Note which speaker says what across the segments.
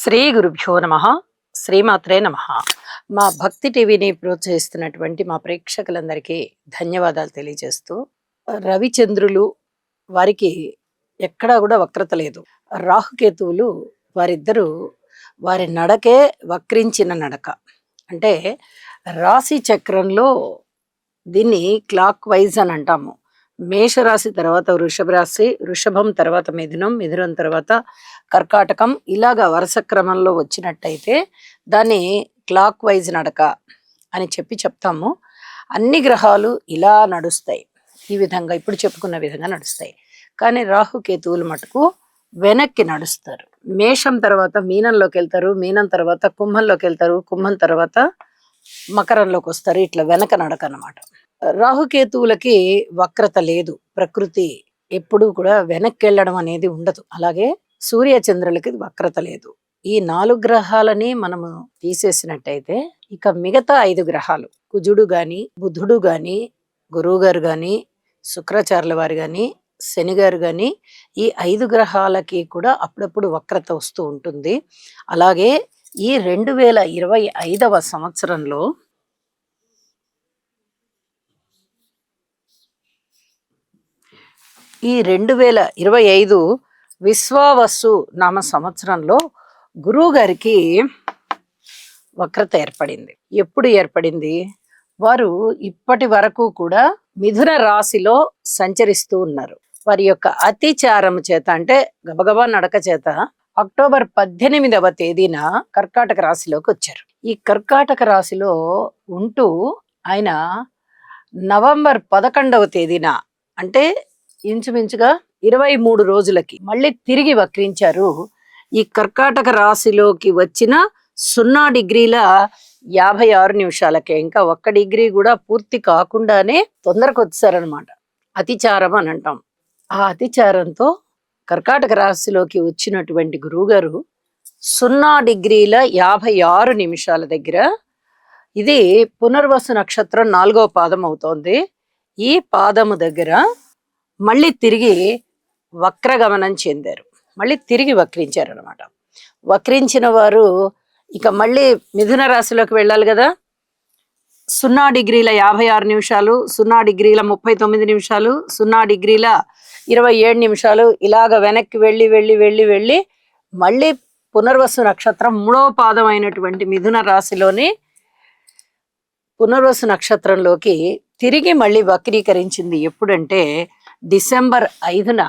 Speaker 1: శ్రీ గురుభ్యో నమః. శ్రీమాత్రే నమః. మా భక్తి టీవీని ప్రోత్సహిస్తున్నటువంటి మా ప్రేక్షకులందరికీ ధన్యవాదాలు తెలియజేస్తూ, రవిచంద్రులు వారికి ఎక్కడా కూడా వక్రత లేదు. రాహుకేతువులు వారిద్దరూ వారి నడకే వక్రించిన నడక. అంటే రాశి చక్రంలో దీన్ని క్లాక్ వైజ్ అని అంటాము. మేషరాశి తర్వాత వృషభ రాశి, వృషభం తర్వాత మిథునం, మిథునం తర్వాత కర్కాటకం, ఇలాగా వరుస క్రమంలో వచ్చినట్టయితే దాన్ని క్లాక్ వైజ్ నడక అని చెప్తాము. అన్ని గ్రహాలు ఇలా నడుస్తాయి, ఈ విధంగా ఇప్పుడు చెప్పుకున్న విధంగా నడుస్తాయి. కానీ రాహుకేతువులు మటుకు వెనక్కి నడుస్తారు. మేషం తర్వాత మీనంలోకి వెళ్తారు, మీనం తర్వాత కుంభంలోకి వెళ్తారు, కుంభం తర్వాత మకరంలోకి వస్తారు. ఇట్లా వెనక నడక అన్నమాట. రాహుకేతువులకి వక్రత లేదు. ప్రకృతి ఎప్పుడూ కూడా వెనక్కి వెళ్ళడం అనేది ఉండదు. అలాగే సూర్య చంద్రులకి వక్రత లేదు. ఈ 4 గ్రహాలని మనము తీసేసినట్టయితే ఇక మిగతా 5 గ్రహాలు, కుజుడు గాని, బుధుడు గాని, గురువు గారు గాని, శుక్రాచార్యుల వారు గాని, శని గారు గాని, ఈ 5 గ్రహాలకి కూడా అప్పుడప్పుడు వక్రత వస్తూ ఉంటుంది. అలాగే ఈ 2025వ సంవత్సరంలో ఈ 2025 విశ్వావసు నామ సంవత్సరంలో గురువు గారికి వక్రత ఏర్పడింది. ఎప్పుడు ఏర్పడింది? వారు ఇప్పటి వరకు కూడా మిథున రాశిలో సంచరిస్తూ ఉన్నారు. వారి యొక్క అతిచారము చేత, అంటే గబగబా నడక చేత అక్టోబర్ 18వ తేదీన కర్కాటక రాశిలోకి వచ్చారు. ఈ కర్కాటక రాశిలో ఉంటూ ఆయన నవంబర్ 11వ తేదీన, అంటే ఇంచుమించుగా 23 రోజులకి మళ్ళీ తిరిగి వక్రించారు. ఈ కర్కాటక రాశిలోకి వచ్చిన 0 డిగ్రీల 56 నిమిషాలకే, ఇంకా 1 డిగ్రీ కూడా పూర్తి కాకుండానే తొందరకు వచ్చారనమాట. అతిచారం అని అంటాం. ఆ అతిచారంతో కర్కాటక రాశిలోకి వచ్చినటువంటి గురువు గారు 0 డిగ్రీల 56 నిమిషాల దగ్గర, ఇది పునర్వసు నక్షత్రం 4వ పాదం అవుతోంది. ఈ పాదము దగ్గర మళ్ళీ తిరిగి వక్రగమనం చెందారు. మళ్ళీ తిరిగి వక్రించారు అనమాట. వక్రించిన వారు ఇక మళ్ళీ మిథున రాశిలోకి వెళ్ళాలి కదా. 0 డిగ్రీల 56 నిమిషాలు, 0 డిగ్రీల 39 నిమిషాలు, 0 డిగ్రీల 27 నిమిషాలు, ఇలాగ వెనక్కి వెళ్ళి వెళ్ళి వెళ్ళి వెళ్ళి మళ్ళీ పునర్వసు నక్షత్రం 3వ పాదం అయినటువంటి మిథున రాశిలోని పునర్వసు నక్షత్రంలోకి తిరిగి మళ్ళీ వక్రీకరించింది. ఎప్పుడంటే డిసెంబర్ 5న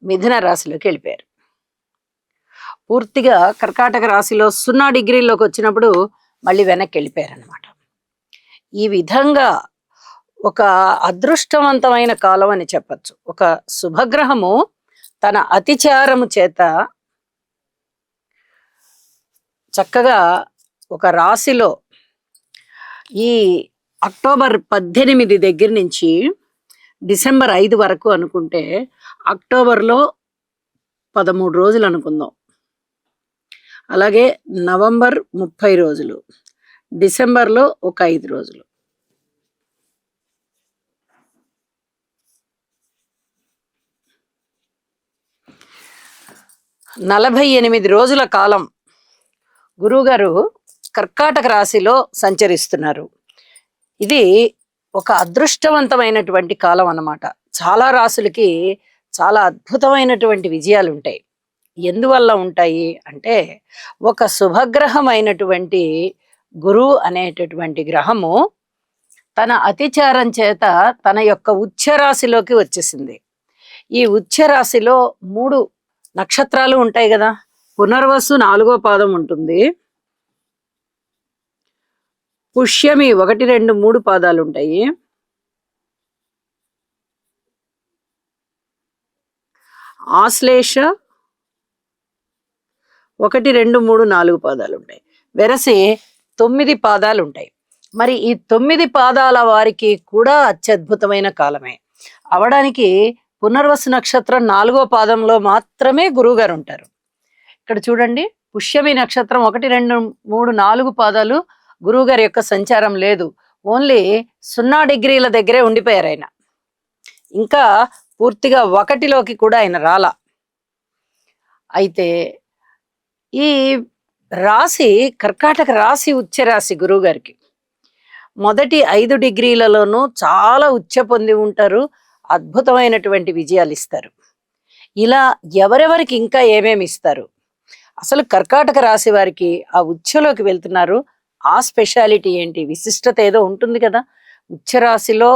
Speaker 1: మిథున రాశిలోకి వెళ్ళిపోయారు. పూర్తిగా కర్కాటక రాశిలో 0 డిగ్రీలోకి వచ్చినప్పుడు మళ్ళీ వెనక్కి వెళ్ళిపోయారు అనమాట. ఈ విధంగా ఒక అదృష్టవంతమైన కాలం అని చెప్పచ్చు. ఒక శుభగ్రహము తన అతిచారము చేత చక్కగా ఒక రాశిలో ఈ అక్టోబర్ 18 దగ్గర నుంచి డిసెంబర్ 5 వరకు అనుకుంటే, అక్టోబర్లో 13 రోజులు అనుకుందాం, అలాగే నవంబర్ 30 రోజులు, డిసెంబర్లో ఒక 5 రోజులు, ,48 రోజుల కాలం గురువుగారు కర్కాటక రాశిలో సంచరిస్తున్నారు. ఇది ఒక అదృష్టవంతమైనటువంటి కాలం అన్నమాట. చాలా రాశులకి చాలా అద్భుతమైనటువంటి విజయాలు ఉంటాయి. ఎందువల్ల ఉంటాయి అంటే, ఒక శుభగ్రహం అయినటువంటి గురువు అనేటటువంటి గ్రహము తన అతిచారం చేత తన యొక్క ఉచ్చరాశిలోకి వచ్చేసింది. ఈ ఉచ్చరాశిలో 3 నక్షత్రాలు ఉంటాయి కదా. పునర్వసు 4వ పాదం ఉంటుంది, పుష్యమి 1, 2, 3 పాదాలు ఉంటాయి, ఆశ్లేష 1, 2, 3, 4 పాదాలు ఉంటాయి. వెరసి 9 పాదాలు ఉంటాయి. మరి ఈ 9 పాదాల వారికి కూడా అత్యద్భుతమైన కాలమే అవడానికి పునర్వసు నక్షత్రం 4వ పాదంలో మాత్రమే గురువుగారు ఉంటారు. ఇక్కడ చూడండి, పుష్యమి నక్షత్రం 1, 2, 3, 4 పాదాలు గురువు గారి యొక్క సంచారం లేదు. ఓన్లీ 0 డిగ్రీల దగ్గరే ఉండిపోయారు ఆయన. ఇంకా పూర్తిగా 1లోకి కూడా ఆయన రాలా. అయితే ఈ రాశి కర్కాటక రాశి ఉచ్చ రాశి గురువు గారికి. మొదటి 5 డిగ్రీలలోనూ చాలా ఉచ్చ పొంది ఉంటారు. అద్భుతమైనటువంటి విజయాలు ఇస్తారు. ఇలా ఎవరెవరికి ఇంకా ఏమేమి ఇస్తారు? అసలు కర్కాటక రాశి వారికి ఆ ఉచ్చలోకి వెళ్తున్నారు. ఆ స్పెషాలిటీ ఏంటి? విశిష్టత ఏదో ఉంటుంది కదా! ఉచ్చ రాశిలో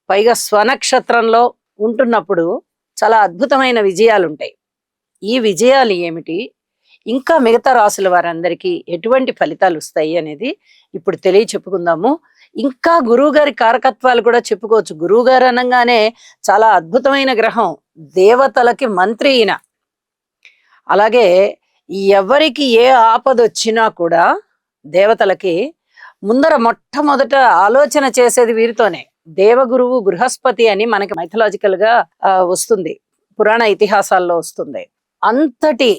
Speaker 1: పైగా స్వనక్షత్రంలో ఉంటున్నప్పుడు చాలా అద్భుతమైన విజయాలుంటాయి. ఈ విజయాలు ఏమిటి? ఇంకా మిగతా రాసుల వారందరికీ ఎటువంటి ఫలితాలు వస్తాయి అనేది ఇప్పుడు చెప్పుకుందాము. ఇంకా గురువు గారి కారకత్వాలు కూడా చెప్పుకోవచ్చు. గురువు గారు అనగానే చాలా అద్భుతమైన గ్రహం, దేవతలకి మంత్రి ఈయన. అలాగే ఎవరికి ఏ ఆపద వచ్చినా కూడా దేవతలకి ముందర మొట్టమొదట ఆలోచన చేసేది వీరితోనే. దేవగురువు బృహస్పతి అని మనకి మైథలాజికల్ గా వస్తుంది, పురాణ ఇతిహాసాల్లో వస్తుంది. అంతటి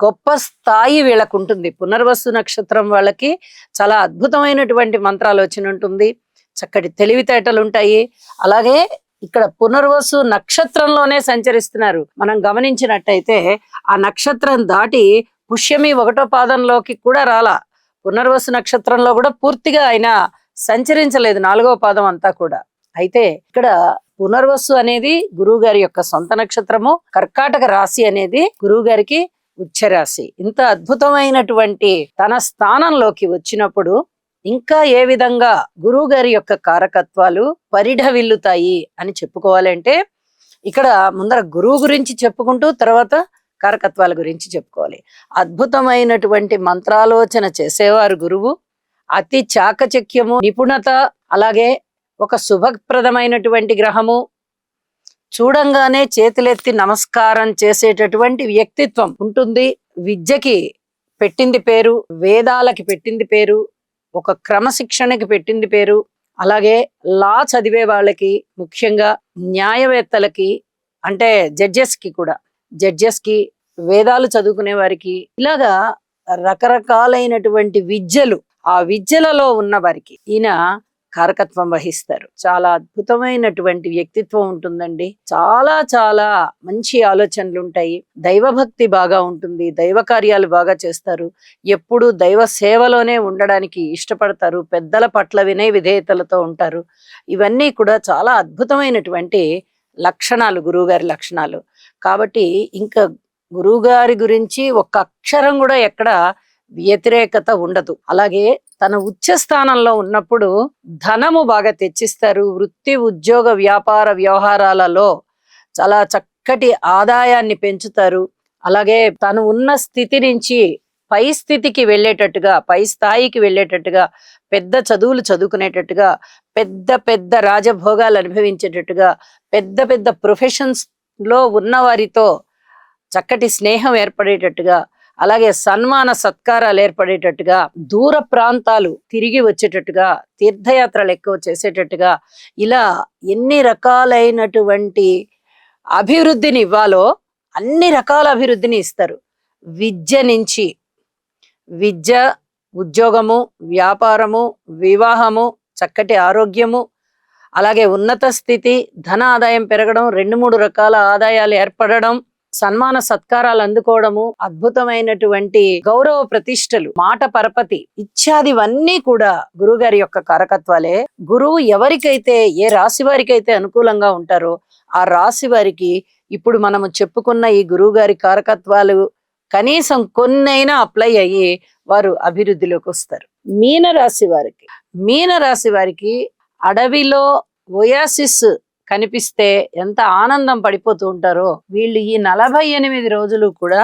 Speaker 1: గొప్ప స్థాయి వీళ్ళకు ఉంటుంది. పునర్వసు నక్షత్రం వాళ్ళకి చాలా అద్భుతమైనటువంటి మంత్రాలోచన ఉంటుంది, చక్కటి తెలివితేటలు ఉంటాయి. అలాగే ఇక్కడ పునర్వసు నక్షత్రంలోనే సంచరిస్తున్నారు. మనం గమనించినట్టయితే ఆ నక్షత్రం దాటి పుష్యమి 1వ పాదంలోకి కూడా రాలా. పునర్వసు నక్షత్రంలో కూడా పూర్తిగా ఆయన సంచరించలేదు, 4వ పాదం అంతా కూడా. అయితే ఇక్కడ పునర్వసు అనేది గురువు గారి యొక్క సొంత నక్షత్రము, కర్కాటక రాశి అనేది గురువు గారికి ఉచ్చరాశి. ఇంత అద్భుతమైనటువంటి తన స్థానంలోకి వచ్చినప్పుడు ఇంకా ఏ విధంగా గురువు గారి యొక్క కారకత్వాలు పరిఢవిల్లుతాయి అని చెప్పుకోవాలంటే, ఇక్కడ ముందర గురువు గురించి చెప్పుకుంటూ తర్వాత కారకత్వాల గురించి చెప్పుకోవాలి. అద్భుతమైనటువంటి మంత్రాలోచన చేసేవారు గురువు. అతి చాకచక్యము, నిపుణత, అలాగే ఒక శుభప్రదమైనటువంటి గ్రహము, చూడంగానే చేతులెత్తి నమస్కారం చేసేటటువంటి వ్యక్తిత్వం ఉంటుంది. విద్యకి పెట్టింది పేరు, వేదాలకి పెట్టింది పేరు, ఒక క్రమశిక్షణకి పెట్టింది పేరు. అలాగే లా చదివే వాళ్ళకి, ముఖ్యంగా న్యాయవేత్తలకి, అంటే జడ్జెస్ కి, వేదాలు చదువుకునే వారికి, ఇలాగా రకరకాలైనటువంటి విద్యలు, ఆ విద్యలలో ఉన్న వారికి ఈయన కారకత్వం వహిస్తారు. చాలా అద్భుతమైనటువంటి వ్యక్తిత్వం ఉంటుందండి. చాలా చాలా మంచి ఆలోచనలు ఉంటాయి. దైవభక్తి బాగా ఉంటుంది, దైవ కార్యాలు బాగా చేస్తారు, ఎప్పుడు దైవ సేవలోనే ఉండడానికి ఇష్టపడతారు, పెద్దల పట్ల వినయ విధేయతలతో ఉంటారు. ఇవన్నీ కూడా చాలా అద్భుతమైనటువంటి లక్షణాలు, గురువుగారి లక్షణాలు. కాబట్టి ఇంకా గురువుగారి గురించి ఒక్క అక్షరం కూడా ఎక్కడ వ్యతిరేకత ఉండదు. అలాగే తన ఉచ్చ స్థానంలో ఉన్నప్పుడు ధనము బాగా తెచ్చిస్తారు. వృత్తి, ఉద్యోగ, వ్యాపార వ్యవహారాలలో చాలా చక్కటి ఆదాయాన్ని పెంచుతారు. అలాగే తను ఉన్న స్థితి నుంచి పై స్థితికి వెళ్ళేటట్టుగా, పై స్థాయికి వెళ్ళేటట్టుగా, పెద్ద చదువులు చదువుకునేటట్టుగా, పెద్ద పెద్ద రాజభోగాలు అనుభవించేటట్టుగా, పెద్ద పెద్ద ప్రొఫెషన్స్ లో ఉన్న వారితో చక్కటి స్నేహం ఏర్పడేటట్టుగా, అలాగే సన్మాన సత్కారాలు ఏర్పడేటట్టుగా, దూర ప్రాంతాలు తిరిగి వచ్చేటట్టుగా, తీర్థయాత్రలు ఎక్కువ చేసేటట్టుగా, ఇలా ఎన్ని రకాలైనటువంటి అభివృద్ధిని ఇవ్వాలో అన్ని రకాల అభివృద్ధిని ఇస్తారు. విద్య, ఉద్యోగము, వ్యాపారము, వివాహము, చక్కటి ఆరోగ్యము, అలాగే ఉన్నత స్థితి, ధన ఆదాయం పెరగడం, 2-3 రకాల ఆదాయాలు ఏర్పడడం, సన్మాన సత్కారాలు అందుకోవడము, అద్భుతమైనటువంటి గౌరవ ప్రతిష్టలు, మాట పరపతి ఇత్యాదివన్నీ కూడా గురువుగారి యొక్క కారకత్వాలే. గురువు ఎవరికైతే, ఏ రాశి వారికైతే అనుకూలంగా ఉంటారో ఆ రాశి వారికి ఇప్పుడు మనము చెప్పుకున్న ఈ గురువు గారి కారకత్వాలు కనీసం కొన్నైనా అప్లై అయ్యి వారు అభివృద్ధిలోకి వస్తారు. మీనరాశి వారికి అడవిలో ఒయాసిస్ కనిపిస్తే ఎంత ఆనందం పడిపోతూ ఉంటారో, వీళ్ళు ఈ 48 రోజులు కూడా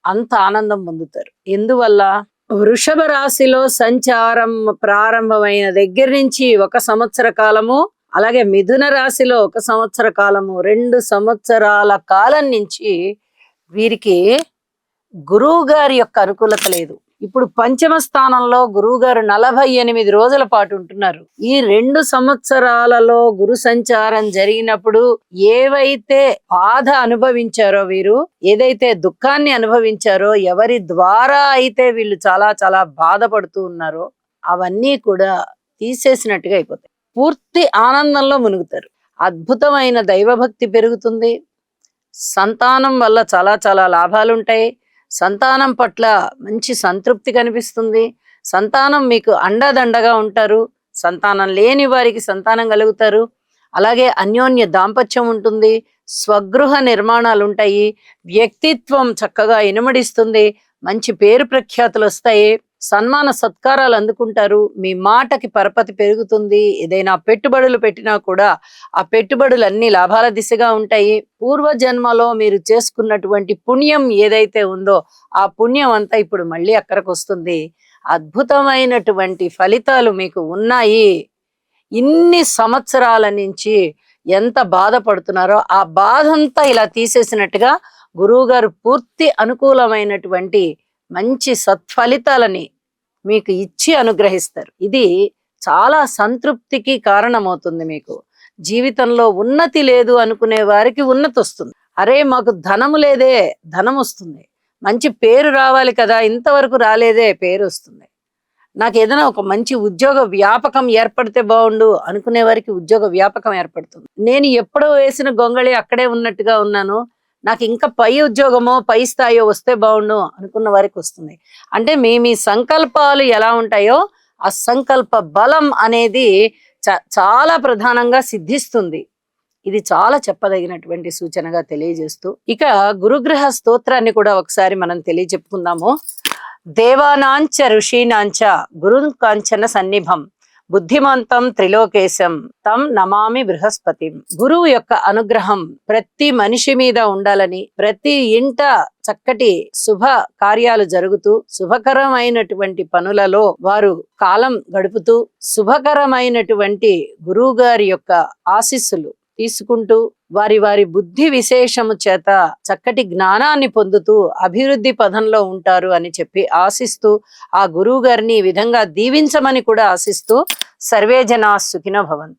Speaker 1: అంత ఆనందం పొందుతారు. ఎందువల్ల? వృషభ రాశిలో సంచారం ప్రారంభమైన దగ్గర నుంచి 1 సంవత్సర కాలము, అలాగే మిథున రాశిలో 1 సంవత్సర కాలము, 2 సంవత్సరాల కాలం నుంచి వీరికి గురువు గారి యొక్క అనుకూలత లేదు. ఇప్పుడు పంచమ స్థానంలో గురువు గారు 48 రోజుల పాటు ఉంటున్నారు. ఈ 2 సంవత్సరాలలో గురు సంచారం జరిగినప్పుడు ఏవైతే బాధ అనుభవించారో, వీరు ఏదైతే దుఃఖాన్ని అనుభవించారో, ఎవరి ద్వారా అయితే వీళ్ళు చాలా చాలా బాధపడుతూ ఉన్నారో అవన్నీ కూడా తీసేసినట్టుగా అయిపోతాయి. పూర్తి ఆనందంలో మునుగుతారు. అద్భుతమైన దైవభక్తి పెరుగుతుంది. సంతానం వల్ల చాలా చాలా లాభాలు ఉంటాయి. సంతానం పట్ల మంచి సంతృప్తి కనిపిస్తుంది. సంతానం మీకు అండదండగా ఉంటారు. సంతానం లేని వారికి సంతానం కలుగుతారు. అలాగే అన్యోన్య దాంపత్యం ఉంటుంది. స్వగృహ నిర్మాణాలు ఉంటాయి. వ్యక్తిత్వం చక్కగా ఇనుమడిస్తుంది. మంచి పేరు ప్రఖ్యాతులు వస్తాయి. సన్మాన సత్కారాలు అందుకుంటారు. మీ మాటకి పరపతి పెరుగుతుంది. ఏదైనా పెట్టుబడులు పెట్టినా కూడా ఆ పెట్టుబడులన్నీ లాభాల దిశగా ఉంటాయి. పూర్వజన్మలో మీరు చేసుకున్నటువంటి పుణ్యం ఏదైతే ఉందో ఆ పుణ్యం అంతా ఇప్పుడు మళ్ళీ అక్కడికి వస్తుంది. అద్భుతమైనటువంటి ఫలితాలు మీకు ఉన్నాయి. ఇన్ని సంవత్సరాల నుంచి ఎంత బాధపడుతున్నారో ఆ బాధంతా ఇలా తీసేసినట్టుగా గురువు గారు పూర్తి అనుకూలమైనటువంటి మంచి సత్ఫలితాలని మీకు ఇచ్చి అనుగ్రహిస్తారు. ఇది చాలా సంతృప్తికి కారణమవుతుంది. మీకు జీవితంలో ఉన్నతి లేదు అనుకునే వారికి ఉన్నతి వస్తుంది. అరే మాకు ధనము లేదే, ధనం వస్తుంది. మంచి పేరు రావాలి కదా, ఇంతవరకు రాలేదే, పేరు వస్తుంది. నాకు ఏదైనా ఒక మంచి ఉద్యోగ వ్యాపకం ఏర్పడితే బాగుండు అనుకునే వారికి ఉద్యోగ వ్యాపకం ఏర్పడుతుంది. నేను ఎప్పుడో వేసిన గొంగళి అక్కడే ఉన్నట్టుగా ఉన్నాను, నాకు ఇంకా పై ఉద్యోగమో పై స్థాయో వస్తే బాగుండు అనుకున్న వారికి వస్తుంది. అంటే మీ సంకల్పాలు ఎలా ఉంటాయో ఆ సంకల్ప బలం అనేది చాలా ప్రధానంగా సిద్ధిస్తుంది. ఇది చాలా చెప్పదగినటువంటి సూచనగా తెలియజేస్తూ ఇక గురుగ్రహ స్తోత్రాన్ని కూడా ఒకసారి మనం తెలియచెప్పుకుందాము. దేవానాంచ ఋషీనాంచ గురుం కాంచన సన్నిభం బుద్ధిమంతం త్రిలోకేశం తం నమామి బృహస్పతి. గురువు యొక్క అనుగ్రహం ప్రతి మనిషి మీద ఉండాలని, ప్రతి ఇంట చక్కటి శుభ కార్యాలు జరుగుతూ శుభకరమైనటువంటి పనులలో వారు కాలం గడుపుతూ శుభకరమైనటువంటి గురువు గారి యొక్క ఆశీస్సులు తీసుకుంటూ వారి వారి బుద్ధి విశేషము చేత చక్కటి జ్ఞానాన్ని పొందుతూ అభివృద్ధి పదంలో ఉంటారు అని చెప్పి ఆశిస్తూ ఆ గురువు గారిని ఈ విధంగా దీవించమని కూడా ఆశిస్తూ సర్వే జనా సుఖినో భవంతు.